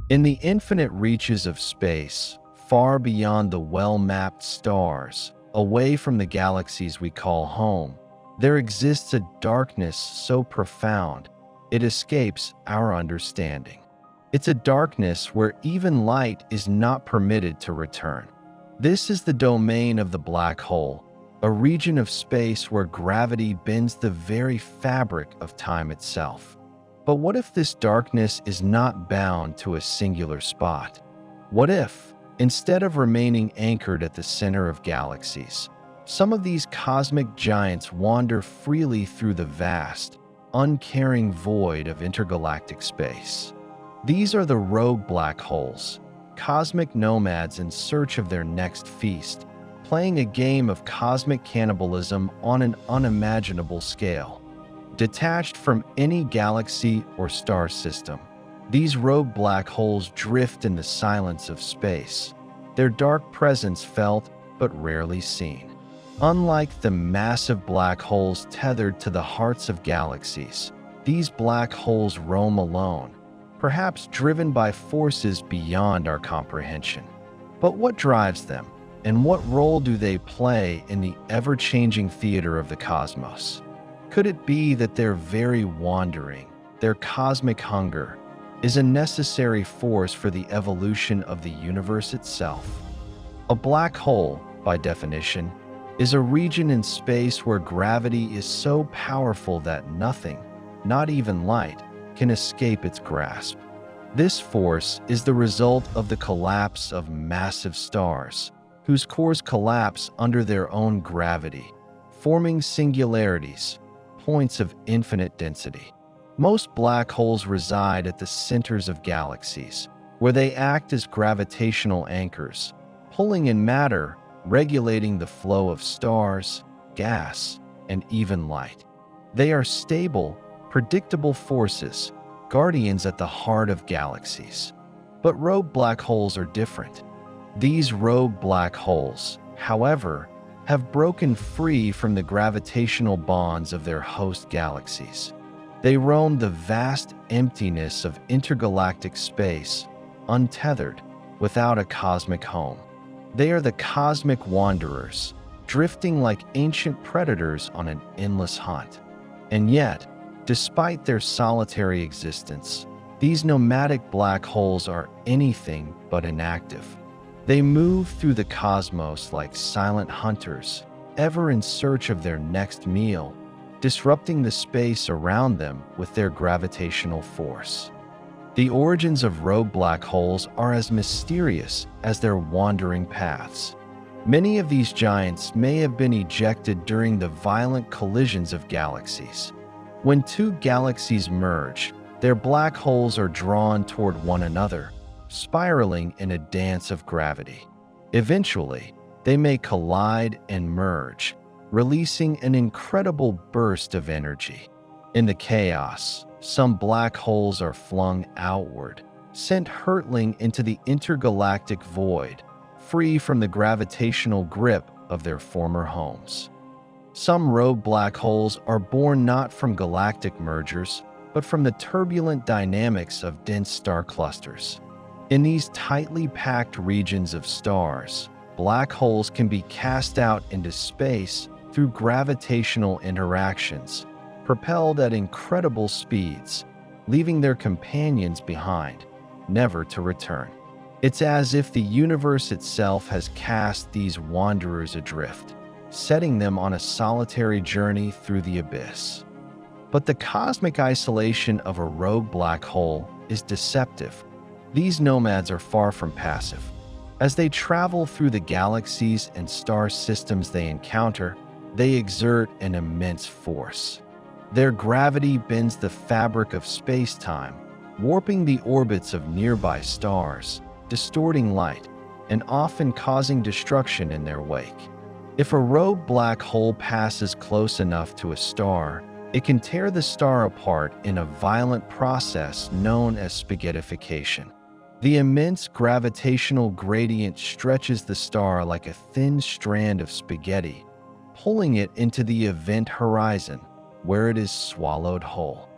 In the infinite reaches of space, far beyond the well-mapped stars, away from the galaxies we call home, there exists a darkness so profound it escapes our understanding. It's a darkness where even light is not permitted to return. This is the domain of the black hole, a region of space where gravity bends the very fabric of time itself. But what if this darkness is not bound to a singular spot? What if, instead of remaining anchored at the center of galaxies, some of these cosmic giants wander freely through the vast, uncaring void of intergalactic space? These are the rogue black holes, cosmic nomads in search of their next feast, playing a game of cosmic cannibalism on an unimaginable scale. Detached from any galaxy or star system, these rogue black holes drift in the silence of space, their dark presence felt but rarely seen. Unlike the massive black holes tethered to the hearts of galaxies, these black holes roam alone, perhaps driven by forces beyond our comprehension. But what drives them, and what role do they play in the ever-changing theater of the cosmos? Could it be that their very wandering, their cosmic hunger, is a necessary force for the evolution of the universe itself? A black hole, by definition, is a region in space where gravity is so powerful that nothing, not even light, can escape its grasp. This force is the result of the collapse of massive stars, whose cores collapse under their own gravity, forming singularities, points of infinite density. Most black holes reside at the centers of galaxies, where they act as gravitational anchors, pulling in matter, regulating the flow of stars, gas, and even light. They are stable, predictable forces, guardians at the heart of galaxies. But rogue black holes are different. These rogue black holes, however, have broken free from the gravitational bonds of their host galaxies. They roam the vast emptiness of intergalactic space, untethered, without a cosmic home. They are the cosmic wanderers, drifting like ancient predators on an endless hunt. And yet, despite their solitary existence, these nomadic black holes are anything but inactive. They move through the cosmos like silent hunters, ever in search of their next meal, disrupting the space around them with their gravitational force. The origins of rogue black holes are as mysterious as their wandering paths. Many of these giants may have been ejected during the violent collisions of galaxies. When two galaxies merge, their black holes are drawn toward one another, spiraling in a dance of gravity. Eventually, they may collide and merge, releasing an incredible burst of energy. In the chaos, some black holes are flung outward, sent hurtling into the intergalactic void, free from the gravitational grip of their former homes. Some rogue black holes are born not from galactic mergers, but from the turbulent dynamics of dense star clusters. In these tightly packed regions of stars, black holes can be cast out into space through gravitational interactions, propelled at incredible speeds, leaving their companions behind, never to return. It's as if the universe itself has cast these wanderers adrift, setting them on a solitary journey through the abyss. But the cosmic isolation of a rogue black hole is deceptive. These nomads are far from passive. As they travel through the galaxies and star systems they encounter, they exert an immense force. Their gravity bends the fabric of space-time, warping the orbits of nearby stars, distorting light, and often causing destruction in their wake. If a rogue black hole passes close enough to a star, it can tear the star apart in a violent process known as spaghettification. The immense gravitational gradient stretches the star like a thin strand of spaghetti, pulling it into the event horizon, where it is swallowed whole.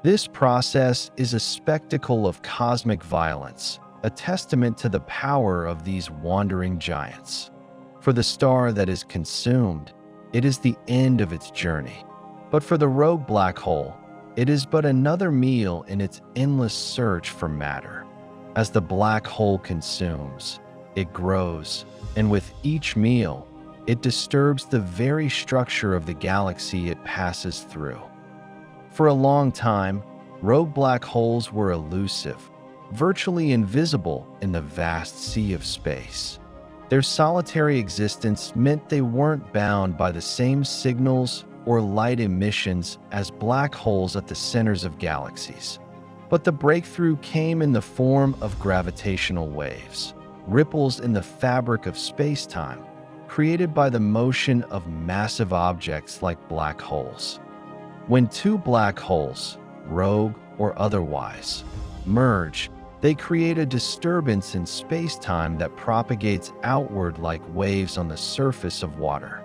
This process is a spectacle of cosmic violence, a testament to the power of these wandering giants. For the star that is consumed, it is the end of its journey. But for the rogue black hole, it is but another meal in its endless search for matter. As the black hole consumes, it grows, and with each meal, it disturbs the very structure of the galaxy it passes through. For a long time, rogue black holes were elusive, virtually invisible in the vast sea of space. Their solitary existence meant they weren't bound by the same signals or light emissions as black holes at the centers of galaxies. But the breakthrough came in the form of gravitational waves, ripples in the fabric of space-time, created by the motion of massive objects like black holes. When two black holes, rogue or otherwise, merge, they create a disturbance in space-time that propagates outward like waves on the surface of water.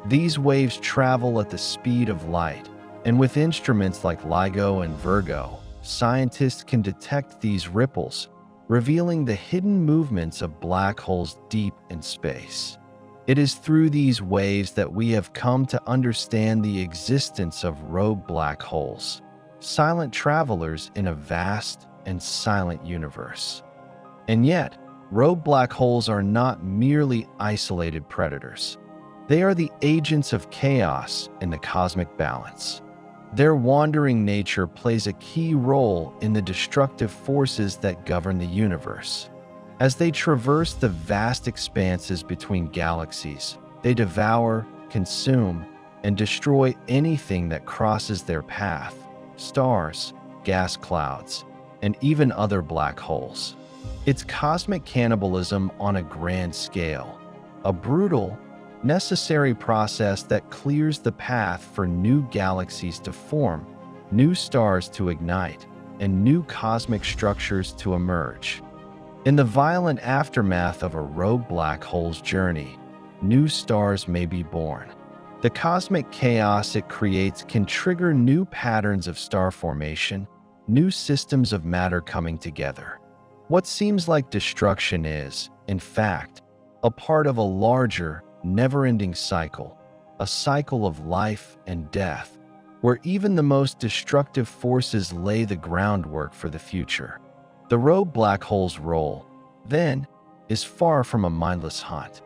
These waves travel at the speed of light, and with instruments like LIGO and Virgo, scientists can detect these ripples, revealing the hidden movements of black holes deep in space. It is through these waves that we have come to understand the existence of rogue black holes, silent travelers in a vast and silent universe. And yet, rogue black holes are not merely isolated predators. They are the agents of chaos in the cosmic balance. Their wandering nature plays a key role in the destructive forces that govern the universe. As they traverse the vast expanses between galaxies, they devour, consume, and destroy anything that crosses their path: stars, gas clouds, and even other black holes. It's cosmic cannibalism on a grand scale, a brutal, necessary process that clears the path for new galaxies to form, new stars to ignite, and new cosmic structures to emerge. In the violent aftermath of a rogue black hole's journey, new stars may be born. The cosmic chaos it creates can trigger new patterns of star formation, new systems of matter coming together. What seems like destruction is, in fact, a part of a larger, never-ending cycle, a cycle of life and death, where even the most destructive forces lay the groundwork for the future. The rogue black hole's role, then, is far from a mindless hunt.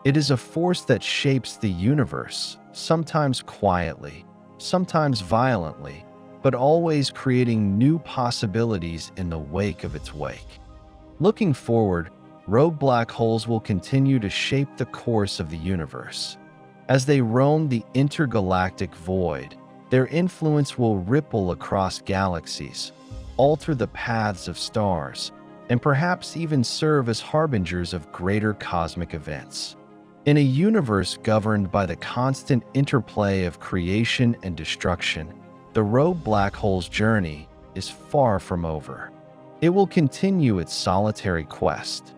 It is a force that shapes the universe, sometimes quietly, sometimes violently, but always creating new possibilities in the wake of its wake. Looking forward, rogue black holes will continue to shape the course of the universe. As they roam the intergalactic void, their influence will ripple across galaxies, alter the paths of stars, and perhaps even serve as harbingers of greater cosmic events. In a universe governed by the constant interplay of creation and destruction, the rogue black hole's journey is far from over. It will continue its solitary quest,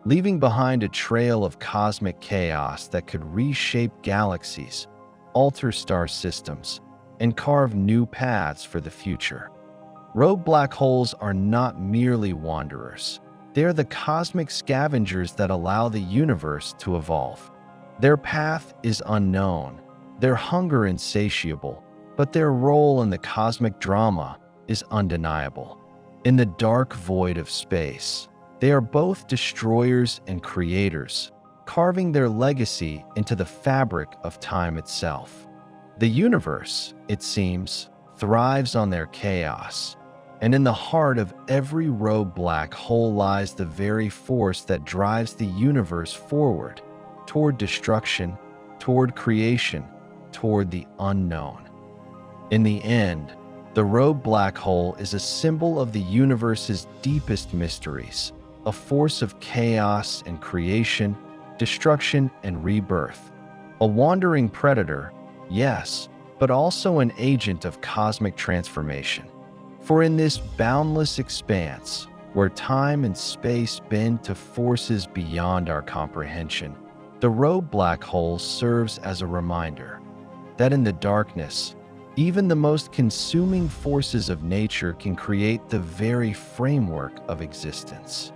leaving behind a trail of cosmic chaos that could reshape galaxies, alter star systems, and carve new paths for the future. Rogue black holes are not merely wanderers. They are the cosmic scavengers that allow the universe to evolve. Their path is unknown, their hunger insatiable, but their role in the cosmic drama is undeniable. In the dark void of space, they are both destroyers and creators, carving their legacy into the fabric of time itself. The universe, it seems, thrives on their chaos, and in the heart of every rogue black hole lies the very force that drives the universe forward, toward destruction, toward creation, toward the unknown. In the end, the rogue black hole is a symbol of the universe's deepest mysteries, a force of chaos and creation, destruction and rebirth. A wandering predator, yes, but also an agent of cosmic transformation. For in this boundless expanse, where time and space bend to forces beyond our comprehension, the rogue black hole serves as a reminder that in the darkness, Even the most consuming forces of nature can create the very framework of existence.